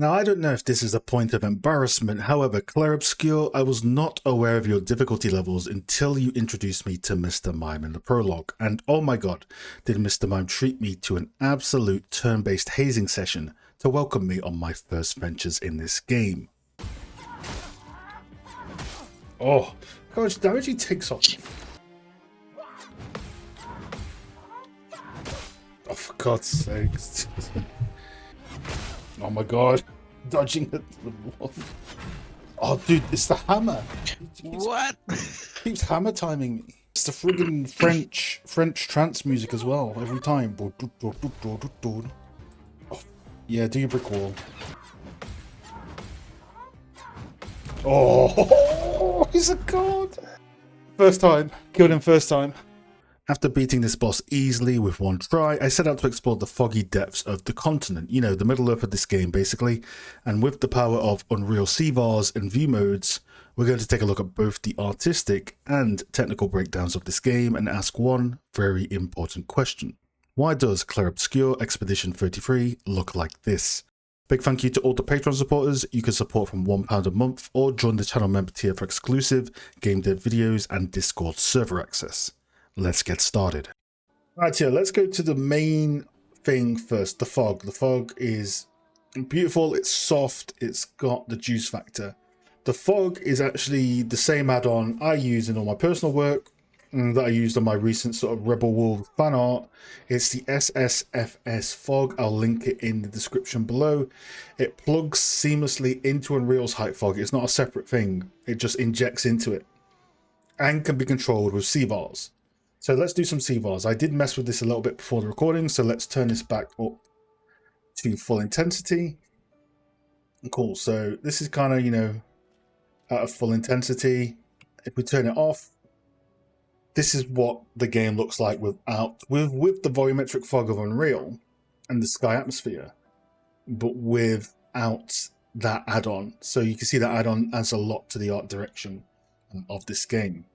Now, I don't know if this is a point of embarrassment, however, Clair Obscur, I was not aware of your difficulty levels until you introduced me to Mr. Mime in the prologue, and oh my god, did Mr. Mime treat me to an absolute turn-based hazing session to welcome me on my first ventures in this game. Oh, how much damage he takes off me. Oh, for God's sakes. Oh my god, dodging at the wall. Oh dude, it's the hammer. What? Keeps hammer timing me. It's the friggin' French trance music as well, every time. Oh, yeah, do your brick wall. Oh, he's a god. First time, killed him first time. After beating this boss easily with one try, I set out to explore the foggy depths of the continent, you know, the Middle Earth of this game basically, and with the power of Unreal CVARs and Viewmodes, we're going to take a look at both the artistic and technical breakdowns of this game and ask one very important question. Why does Clair Obscur Expedition 33 look like this? Big thank you to all the Patreon supporters. You can support from £1 a month or join the channel member tier for exclusive game dev videos and Discord server access. Let's get started. Right here, let's go to the main thing first, the fog. The fog is beautiful, it's soft, it's got the juice factor. The fog is actually the same add-on I use in all my personal work that I used on my recent sort of Rebel Wolf fan art. It's the SSFS fog. I'll link it in the description below. It plugs seamlessly into Unreal's height fog. It's not a separate thing. It just injects into it and can be controlled with CVARs. So let's do some CVARs. I did mess with this a little bit before the recording, so let's turn this back up to full intensity. Cool, so this is kind of, you know, out of full intensity. If we turn it off, this is what the game looks like with the volumetric fog of Unreal and the sky atmosphere, but without that add-on. So you can see that add-on adds a lot to the art direction of this game.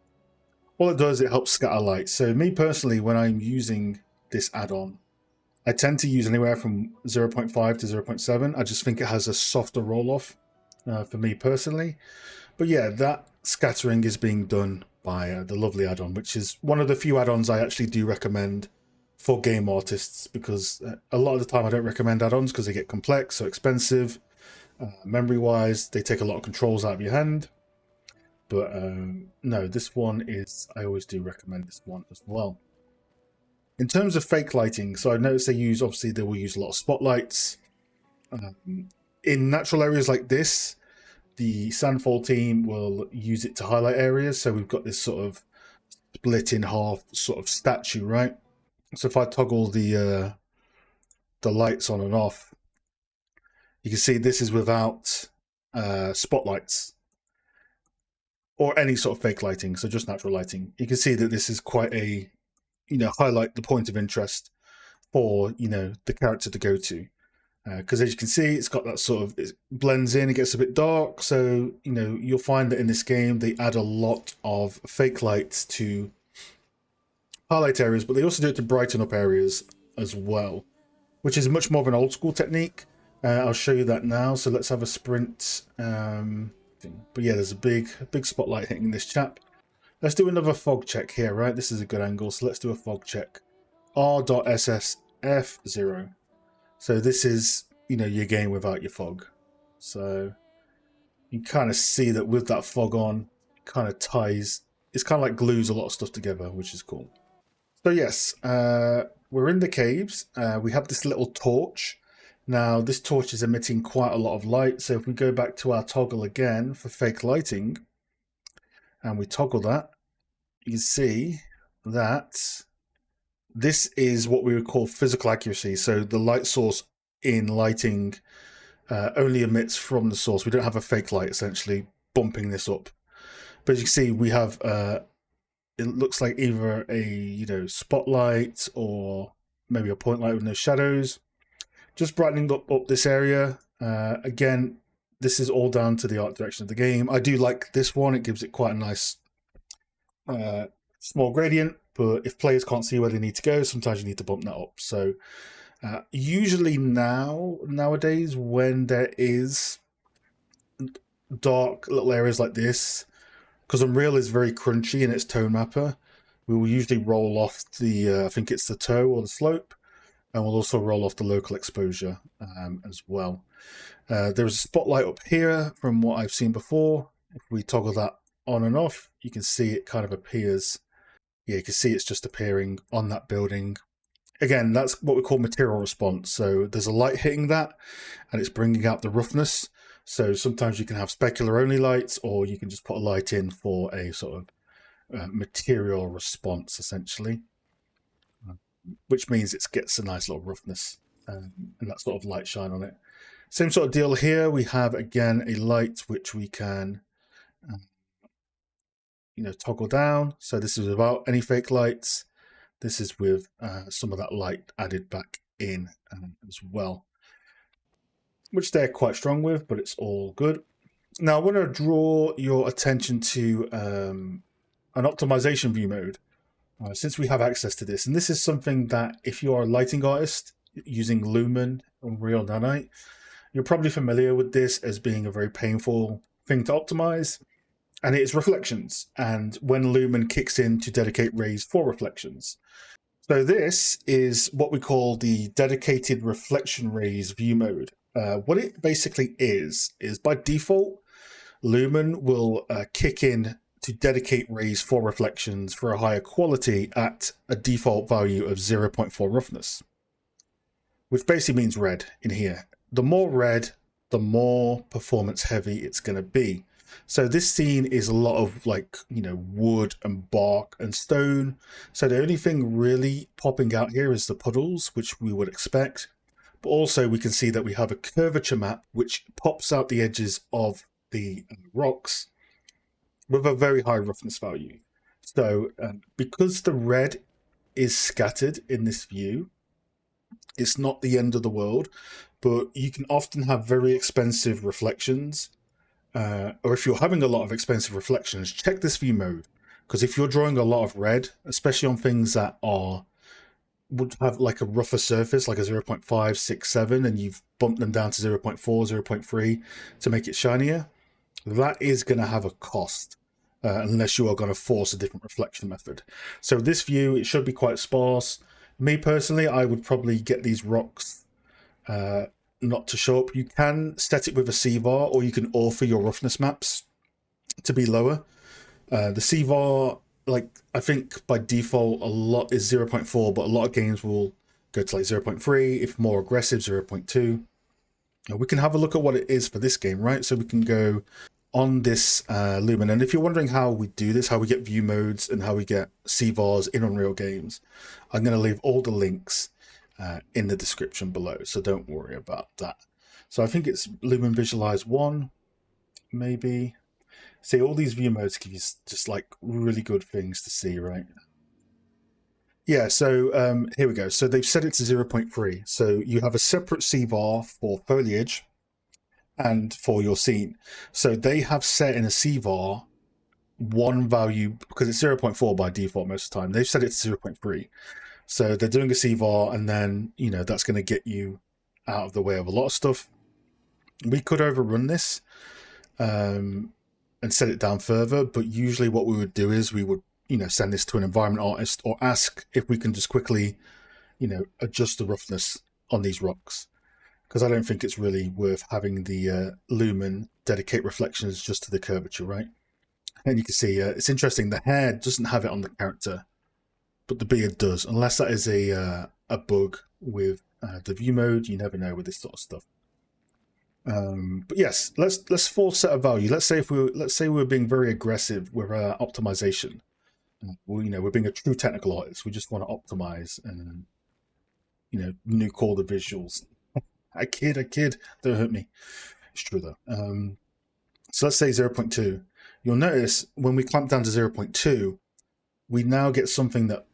All it does, it helps scatter light. So me personally, when I'm using this add-on, I tend to use anywhere from 0.5 to 0.7. I just think it has a softer roll-off for me personally. But yeah, that scattering is being done by the lovely add-on, which is one of the few add-ons I actually do recommend for game artists, because a lot of the time I don't recommend add-ons because they get complex, so expensive. Memory-wise, they take a lot of controls out of your hand. But no, this one is, I always do recommend this one as well. In terms of fake lighting, so I've noticed obviously they will use a lot of spotlights. In natural areas like this, the Sandfall team will use it to highlight areas. So we've got this sort of split in half sort of statue, right? So if I toggle the lights on and off, you can see this is without spotlights or any sort of fake lighting, so just natural lighting. You can see that this is quite a, you know, highlight the point of interest for, you know, the character to go to. Because as you can see, it's got that sort of, it blends in, it gets a bit dark. So, you know, you'll find that in this game, they add a lot of fake lights to highlight areas, but they also do it to brighten up areas as well, which is much more of an old school technique. I'll show you that now. So let's have a sprint. But yeah, there's a big spotlight hitting this chap. Let's do another fog check here, right? This is a good angle, so let's do a fog check. R.SSF0. So this is, you know, your game without your fog. So you kind of see that with that fog on, it kind of ties, it's kind of like glues a lot of stuff together, which is cool. So yes, we're in the caves. We have this little torch. Now, this torch is emitting quite a lot of light, so if we go back to our toggle again for fake lighting, and we toggle that, you can see that this is what we would call physical accuracy. So the light source in lighting only emits from the source. We don't have a fake light essentially bumping this up. But as you can see, we have, it looks like either a, you know, spotlight or maybe a point light with no shadows. Just brightening up this area. Again, this is all down to the art direction of the game. I do like this one. It gives it quite a nice small gradient, but if players can't see where they need to go, sometimes you need to bump that up. So Usually nowadays, when there is dark little areas like this, because Unreal is very crunchy in its tone mapper, we will usually roll off the, I think it's the toe or the slope, and we'll also roll off the local exposure as well. There's a spotlight up here from what I've seen before. If we toggle that on and off, you can see it kind of appears. Yeah, you can see it's just appearing on that building. Again, that's what we call material response. So there's a light hitting that, and it's bringing out the roughness. So sometimes you can have specular only lights, or you can just put a light in for a sort of material response, essentially, which means it gets a nice little roughness and that sort of light shine on it. Same sort of deal here. We have, again, a light which we can toggle down. So this is without any fake lights. This is with some of that light added back in as well, which they're quite strong with, but it's all good. Now I want to draw your attention to an optimization view mode, since we have access to this. And this is something that if you are a lighting artist using Lumen Unreal Nanite, you're probably familiar with this as being a very painful thing to optimize. And it is reflections, and when Lumen kicks in to dedicate rays for reflections. So this is what we call the dedicated reflection rays view mode. What it basically is by default, Lumen will kick in to dedicate rays for reflections for a higher quality at a default value of 0.4 roughness, which basically means red in here. The more red, the more performance heavy it's going to be. So this scene is a lot of wood and bark and stone. So the only thing really popping out here is the puddles, which we would expect. But also we can see that we have a curvature map, which pops out the edges of the rocks with a very high roughness value. So because the red is scattered in this view, it's not the end of the world, but you can often have very expensive reflections. Or if you're having a lot of expensive reflections, check this view mode, because if you're drawing a lot of red, especially on things that would have like a rougher surface, like a 0.5, 6, 7, and you've bumped them down to 0.4, 0.3 to make it shinier, that is going to have a cost, unless you are going to force a different reflection method. So this view, it should be quite sparse. Me personally, I would probably get these rocks not to show up. You can set it with a CVAR, or you can alter your roughness maps to be lower. The CVAR, I think by default a lot is 0.4, but a lot of games will go to 0.3, if more aggressive 0.2. We can have a look at what it is for this game, right? So we can go on this Lumen, and if you're wondering how we do this, how we get view modes and how we get CVARs in Unreal games, I'm going to leave all the links in the description below, so don't worry about that. So I think it's Lumen Visualize 1, maybe. See, all these view modes give you just really good things to see, right? Yeah, so here we go. So they've set it to 0.3. So you have a separate CVAR for foliage and for your scene. So they have set in a CVAR one value, because it's 0.4 by default most of the time. They've set it to 0.3. So they're doing a CVAR, and then, that's going to get you out of the way of a lot of stuff. We could overrun this and set it down further, but usually what we would do is we would, send this to an environment artist, or ask if we can just quickly, adjust the roughness on these rocks. Because I don't think it's really worth having the Lumen dedicate reflections just to the curvature, right? And you can see, it's interesting, the hair doesn't have it on the character, but the beard does, unless that is a bug with the view mode. You never know with this sort of stuff. But yes, let's force set a value. Let's say we're being very aggressive with our optimization. We're being a true technical artist. We just want to optimize and nuke all the visuals. I kid. Don't hurt me. It's true though. So let's say 0.2. You'll notice when we clamp down to 0.2, we now get something that,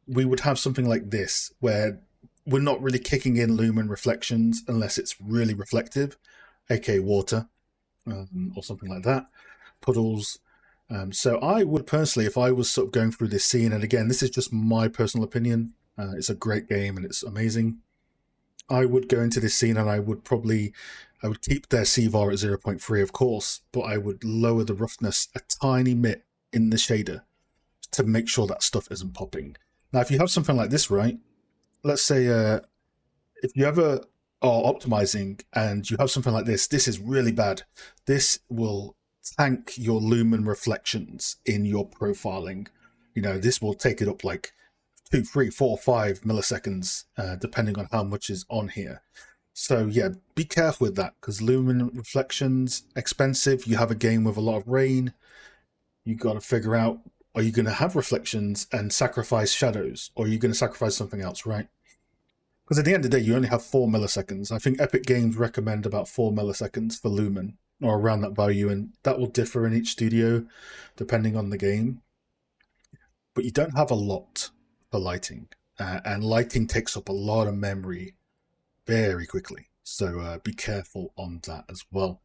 we would have something like this, where we're not really kicking in Lumen reflections unless it's really reflective, aka water, or something like that, puddles. So I would personally, if I was sort of going through this scene, and again, this is just my personal opinion, It's a great game and it's amazing. I would go into this scene and I would keep their CVAR at 0.3, of course, but I would lower the roughness a tiny bit in the shader to make sure that stuff isn't popping. Now, if you have something like this, right, let's say if you ever are optimizing and you have something like this is really bad. This will tank your lumen reflections in your profiling. You know, this will take it up like 2, 3, 4, 5 milliseconds, depending on how much is on here. So yeah, be careful with that, because lumen reflections, expensive. You have a game with a lot of rain. You got to figure out, are you going to have reflections and sacrifice shadows, or are you going to sacrifice something else, right? Because at the end of the day, you only have 4 milliseconds. I think Epic Games recommend about 4 milliseconds for lumen, or around that value, and that will differ in each studio depending on the game. But you don't have a lot for lighting, and lighting takes up a lot of memory very quickly. So be careful on that as well.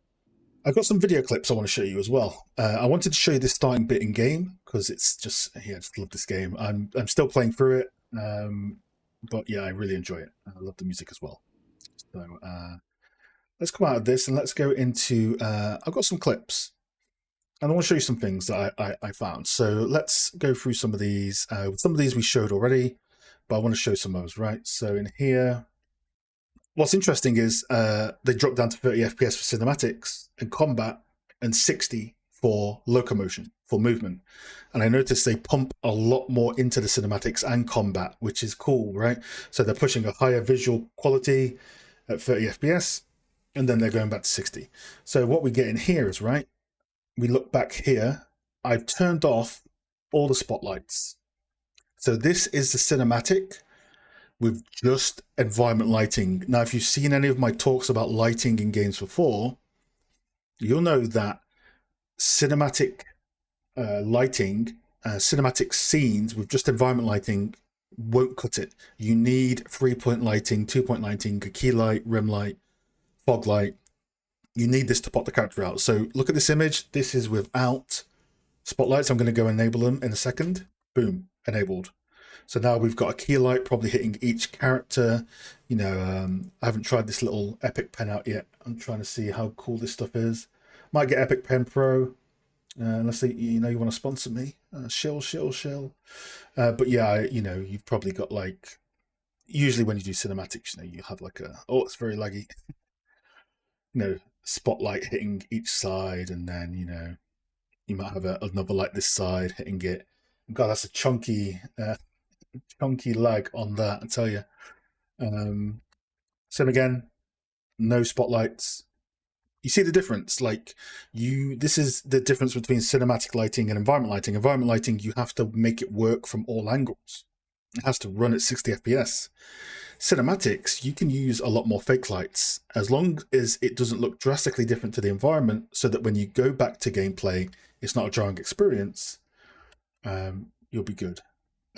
I've got some video clips I want to show you as well. I wanted to show you this starting bit in game because it's just, yeah, I just love this game. I'm still playing through it, but yeah, I really enjoy it. I love the music as well. So let's come out of this and let's go into. I've got some clips, and I want to show you some things that I found. So let's go through some of these. Some of these we showed already, but I want to show some others, right? So in here, what's interesting is they drop down to 30 FPS for cinematics and combat, and 60 for locomotion, for movement. And I noticed they pump a lot more into the cinematics and combat, which is cool, right? So they're pushing a higher visual quality at 30 FPS, and then they're going back to 60. So what we get in here is, right, we look back here, I've turned off all the spotlights. So this is the cinematic with just environment lighting. Now, if you've seen any of my talks about lighting in games before, you'll know that cinematic lighting, cinematic scenes with just environment lighting won't cut it. You need 3-point lighting, 2-point lighting, a key light, rim light, fog light. You need this to pop the character out. So look at this image. This is without spotlights. I'm going to go enable them in a second. Boom, enabled. So now we've got a key light probably hitting each character. You know, I haven't tried this little Epic Pen out yet. I'm trying to see how cool this stuff is. Might get Epic Pen Pro. Unless they, you know, you want to sponsor me. Shill. But yeah, you know, you've probably got like, usually when you do cinematics, you know, you have like a, oh, it's very laggy. You know, spotlight hitting each side, and then, you know, you might have another light this side hitting it. God, that's a chunky lag on that, I tell you. Same again, no spotlights. You see the difference? Like, this is the difference between cinematic lighting and environment lighting. Environment lighting, you have to make it work from all angles. It has to run at 60 FPS. Cinematics, you can use a lot more fake lights, as long as it doesn't look drastically different to the environment, so that when you go back to gameplay, it's not a jarring experience. You'll be good.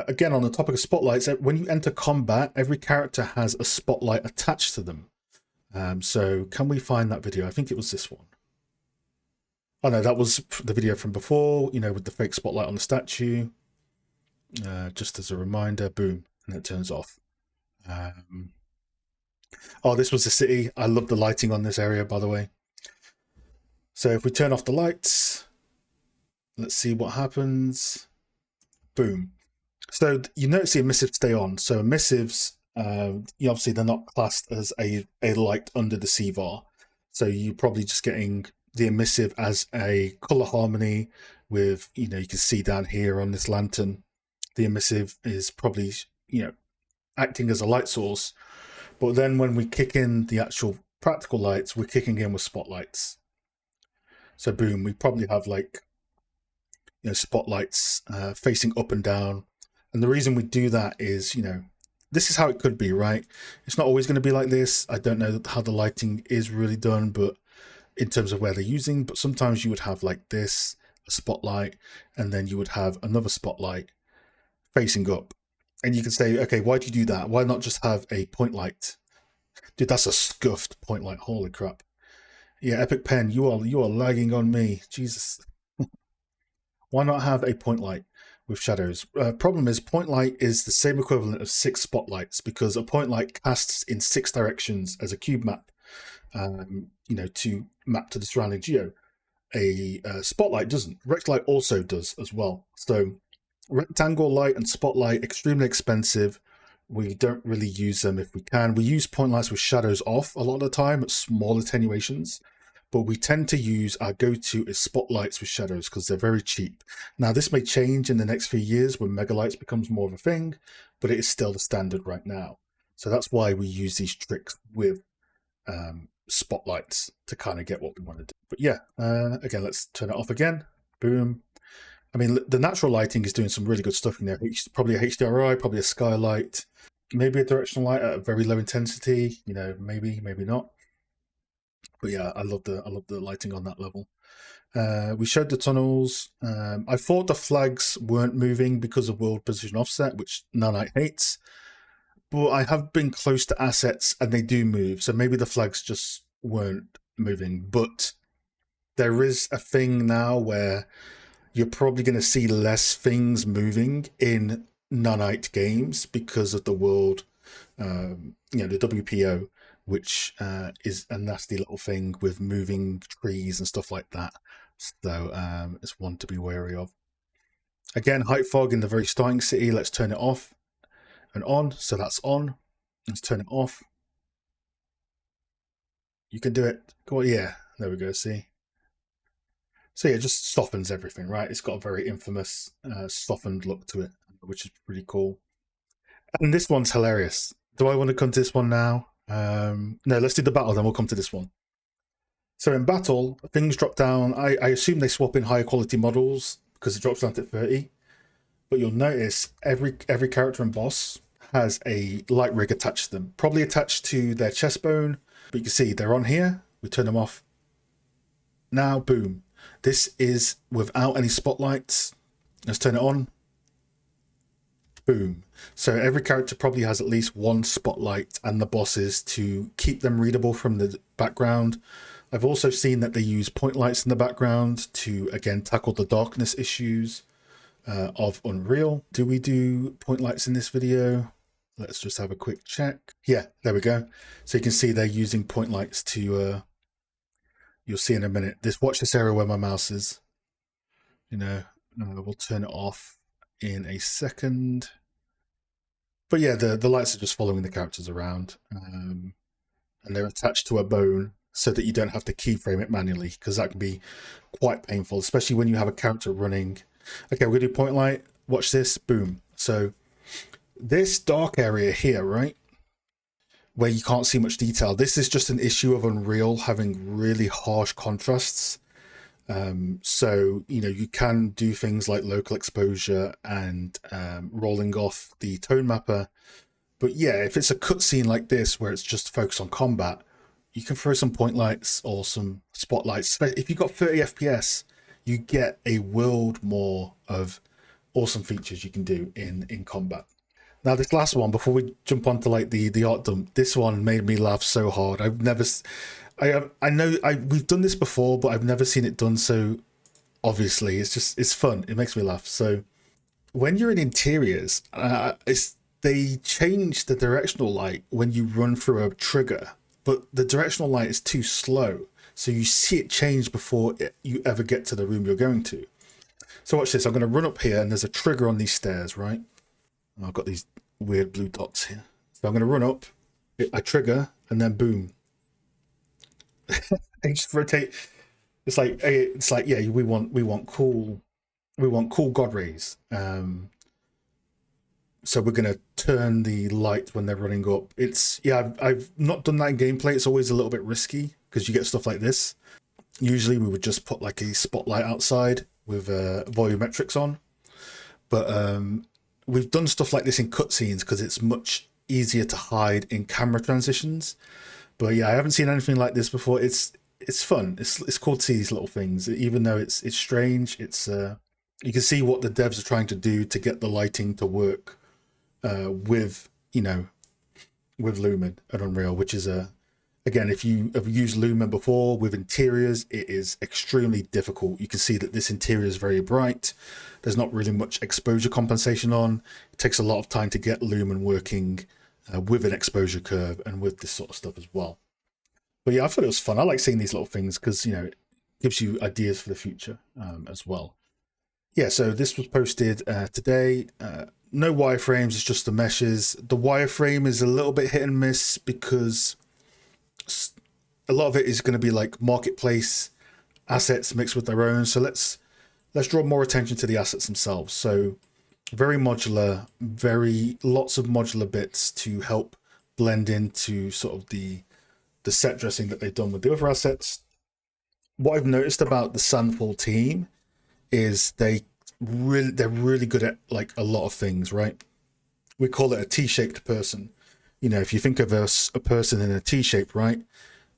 Again, on the topic of spotlights, when you enter combat, every character has a spotlight attached to them. So can we find that video? I think it was this one. Oh no, that was the video from before, you know, with the fake spotlight on the statue. Just as a reminder, boom, and it turns off. Oh, this was the city. I love the lighting on this area, by the way. So if we turn off the lights, let's see what happens. Boom. So you notice the emissives stay on. So emissives, obviously they're not classed as a light under the CVAR. So you're probably just getting the emissive as a color harmony with, you know, you can see down here on this lantern, the emissive is probably, you know, acting as a light source. But then when we kick in the actual practical lights, we're kicking in with spotlights. So boom, we probably have like, you know, spotlights facing up and down. And the reason we do that is, you know, this is how it could be, right? It's not always going to be like this. I don't know how the lighting is really done, but in terms of where they're using, but sometimes you would have like this, a spotlight, and then you would have another spotlight facing up. And you can say, okay, why do you do that? Why not just have a point light? Dude, that's a scuffed point light. Holy crap. Yeah, Epic Pen, you are lagging on me. Jesus. Why not have a point light with shadows. Problem is, point light is the same equivalent of 6 spotlights, because a point light casts in 6 directions as a cube map, you know, to map to the surrounding geo. A spotlight doesn't. Rectilight also does as well. So rectangle light and spotlight, extremely expensive. We don't really use them if we can. We use point lights with shadows off a lot of the time at small attenuations, but we tend to use our go-to is spotlights with shadows because they're very cheap. Now, this may change in the next few years when megalights becomes more of a thing, but it is still the standard right now. So that's why we use these tricks with spotlights to kind of get what we want to do. But yeah, again, let's turn it off again. Boom. I mean, the natural lighting is doing some really good stuff in there. Probably a HDRI, probably a skylight, maybe a directional light at a very low intensity. You know, maybe not. But yeah, I love the lighting on that level. We showed the tunnels. I thought the flags weren't moving because of world position offset, which Nanite hates. But I have been close to assets and they do move. So maybe the flags just weren't moving. But there is a thing now where you're probably going to see less things moving in Nanite games because of the world, you know, the WPO, which is a nasty little thing with moving trees and stuff like that. So it's one to be wary of. Again, height fog in the very starting city. Let's turn it off and on. So that's on. Let's turn it off. You can do it. Go on. Yeah, there we go. See? So yeah, it just softens everything, right? It's got a very infamous softened look to it, which is pretty cool. And this one's hilarious. Do I want to come to this one now? No, let's do the battle, then we'll come to this one. So in battle, things drop down. I assume they swap in higher quality models because it drops down to 30. But you'll notice every character and boss has a light rig attached to them, probably attached to their chest bone. But you can see they're on here. We turn them off. Now, boom. This is without any spotlights. Let's turn it on. Boom. So every character probably has at least one spotlight and the bosses to keep them readable from the background. I've also seen that they use point lights in the background to, again, tackle the darkness issues of Unreal. Do we do point lights in this video? Let's just have a quick check. Yeah, there we go. So you can see they're using point lights to, you'll see in a minute. Watch this area where my mouse is. You know, we'll turn it off in a second. But yeah, the lights are just following the characters around. And they're attached to a bone so that you don't have to keyframe it manually, because that can be quite painful, especially when you have a character running. Okay, we're gonna do point light. Watch this, boom. So this dark area here, right, where you can't see much detail, this is just an issue of Unreal having really harsh contrasts. So, you know, you can do things like local exposure and rolling off the tone mapper. But yeah, if it's a cutscene like this where it's just focused on combat, you can throw some point lights or some spotlights. If you've got 30 FPS, you get a world more of awesome features you can do in combat. Now, this last one, before we jump onto like the art dump, this one made me laugh so hard. I know we've done this before, but I've never seen it done so obviously. It's fun. It makes me laugh. So when you're in interiors, they change the directional light when you run through a trigger, but the directional light is too slow. So you see it change before you ever get to the room you're going to. So watch this. I'm going to run up here and there's a trigger on these stairs, right? And I've got these weird blue dots here. So I'm going to run up, I trigger, and then boom. And just rotate. It's like yeah, we want cool god rays. So we're gonna turn the light when they're running up. I've not done that in gameplay. It's always a little bit risky because you get stuff like this. Usually we would just put like a spotlight outside with volumetrics on, but we've done stuff like this in cutscenes because it's much easier to hide in camera transitions. But yeah, I haven't seen anything like this before. It's fun. It's cool to see these little things, even though it's strange. It's you can see what the devs are trying to do to get the lighting to work with, you know, with Lumen and Unreal, which is Again, if you have used Lumen before with interiors, it is extremely difficult. You can see that this interior is very bright. There's not really much exposure compensation on. It takes a lot of time to get Lumen working with an exposure curve and with this sort of stuff as well. But yeah, I thought it was fun. I like seeing these little things because, you know, it gives you ideas for the future as well. Yeah, so this was posted today. No wireframes, it's just the meshes. The wireframe is a little bit hit and miss because a lot of it is going to be like marketplace assets mixed with their own. So let's draw more attention to the assets themselves. So very modular, very lots of modular bits to help blend into sort of the set dressing that they've done with the other assets. What I've noticed about the Sandfall team is they're really good at like a lot of things, right? We call it a T-shaped person. You know, if you think of a person in a T-shape, right?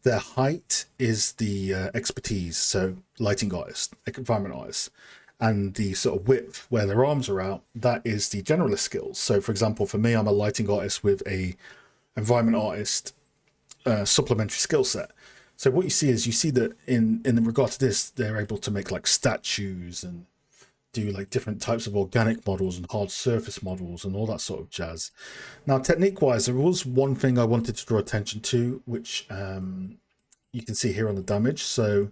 Their height is the expertise, so lighting artist, environment artist, and the sort of width where their arms are out, that is the generalist skills. So, for example, for me, I'm a lighting artist with a environment artist supplementary skill set. So what you see is you see that in regard to this, they're able to make like statues and do like different types of organic models and hard surface models and all that sort of jazz. Now, technique wise, there was one thing I wanted to draw attention to, which you can see here on the damage. So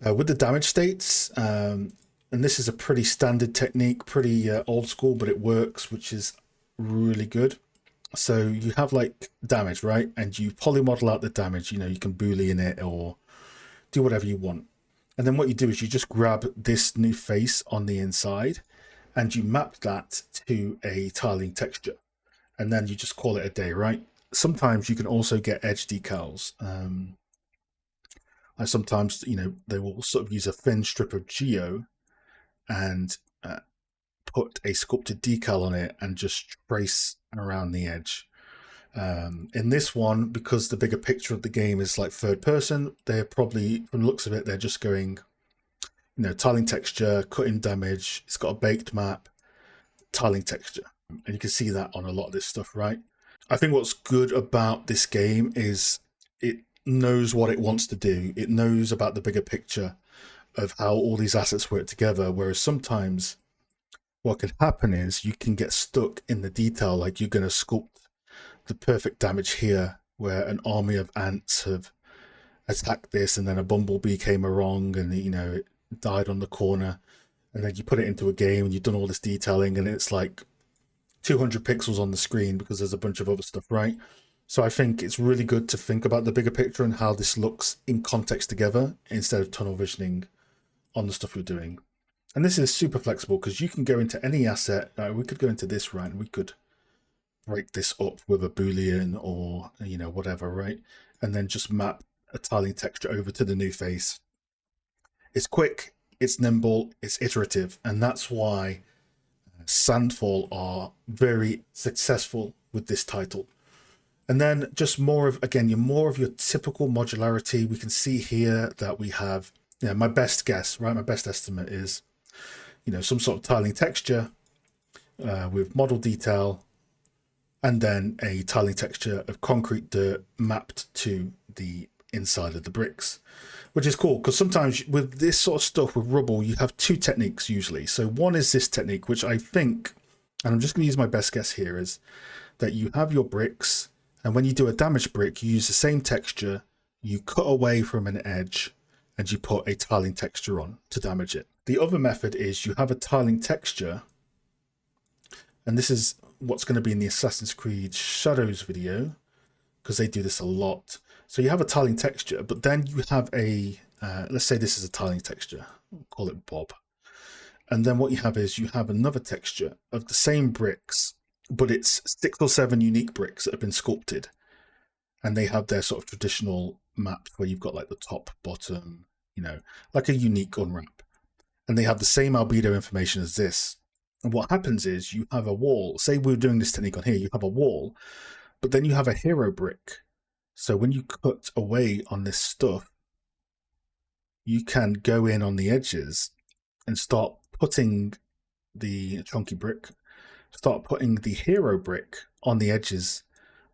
with the damage states, and this is a pretty standard technique, pretty old school, but it works, which is really good. So you have like damage, right? And you polymodel out the damage. You know, you can Boolean it or do whatever you want. And then what you do is you just grab this new face on the inside and you map that to a tiling texture. And then you just call it a day, right? Sometimes you can also get edge decals. And sometimes, you know, they will sort of use a thin strip of geo and put a sculpted decal on it and just trace around the edge. In this one, because the bigger picture of the game is like third person, they're probably, from the looks of it, they're just going, you know, tiling texture, cutting damage. It's got a baked map, tiling texture. And you can see that on a lot of this stuff, right? I think what's good about this game is it knows what it wants to do. It knows about the bigger picture of how all these assets work together. Whereas sometimes what can happen is you can get stuck in the detail, like you're going to sculpt the perfect damage here where an army of ants have attacked this and then a bumblebee came along and, you know, it died on the corner, and then you put it into a game and you've done all this detailing and it's like 200 pixels on the screen because there's a bunch of other stuff, right? So I think it's really good to think about the bigger picture and how this looks in context together instead of tunnel visioning on the stuff you're doing. And this is super flexible because you can go into any asset. We could go into this, right? And we could break this up with a Boolean or, you know, whatever, right? And then just map a tiling texture over to the new face. It's quick, it's nimble, it's iterative, and that's why Sandfall are very successful with this title. And then just more of, again, more of your typical modularity. We can see here that we have, you know, my best guess, right? My best estimate is, you know, some sort of tiling texture with model detail, and then a tiling texture of concrete dirt mapped to the inside of the bricks, which is cool because sometimes with this sort of stuff with rubble, you have two techniques usually. So one is this technique, which I think, and I'm just going to use my best guess here, is that you have your bricks, and when you do a damaged brick, you use the same texture, you cut away from an edge, and you put a tiling texture on to damage it. The other method is you have a tiling texture, and this is what's going to be in the Assassin's Creed Shadows video, because they do this a lot. So you have a tiling texture, but then you have a, let's say this is a tiling texture, we'll call it Bob. And then what you have is you have another texture of the same bricks, but it's 6 or 7 unique bricks that have been sculpted. And they have their sort of traditional map where you've got like the top, bottom, you know, like a unique unwrap. And they have the same albedo information as this. And what happens is you have a wall. Say we're doing this technique on here, you have a wall, but then you have a hero brick. So when you cut away on this stuff, you can go in on the edges and start putting the chunky brick, start putting the hero brick on the edges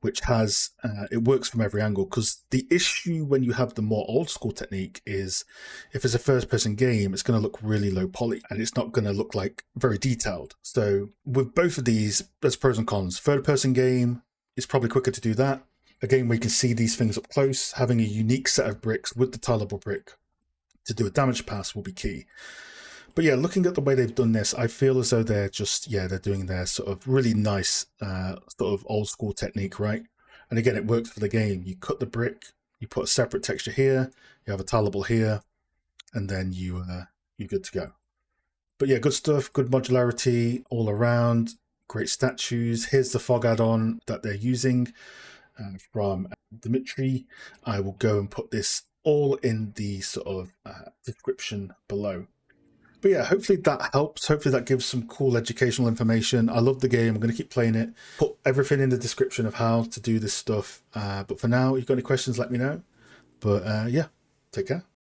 which has, it works from every angle, because the issue when you have the more old school technique is if it's a first person game, it's going to look really low poly and it's not going to look like very detailed. So with both of these, there's pros and cons. Third person game is probably quicker to do that. A game where you can see these things up close, having a unique set of bricks with the tileable brick to do a damage pass will be key. But yeah, looking at the way they've done this, I feel as though they're just, they're doing their sort of really nice sort of old school technique, right? And again, it works for the game. You cut the brick, you put a separate texture here, you have a tileable here, and then you're good to go. But yeah, good stuff, good modularity all around, great statues. Here's the fog add-on that they're using from Dimitri. I will go and put this all in the sort of description below. But yeah, hopefully that helps. Hopefully that gives some cool educational information. I love the game. I'm going to keep playing it. Put everything in the description of how to do this stuff. But for now, if you've got any questions, let me know. But yeah, take care.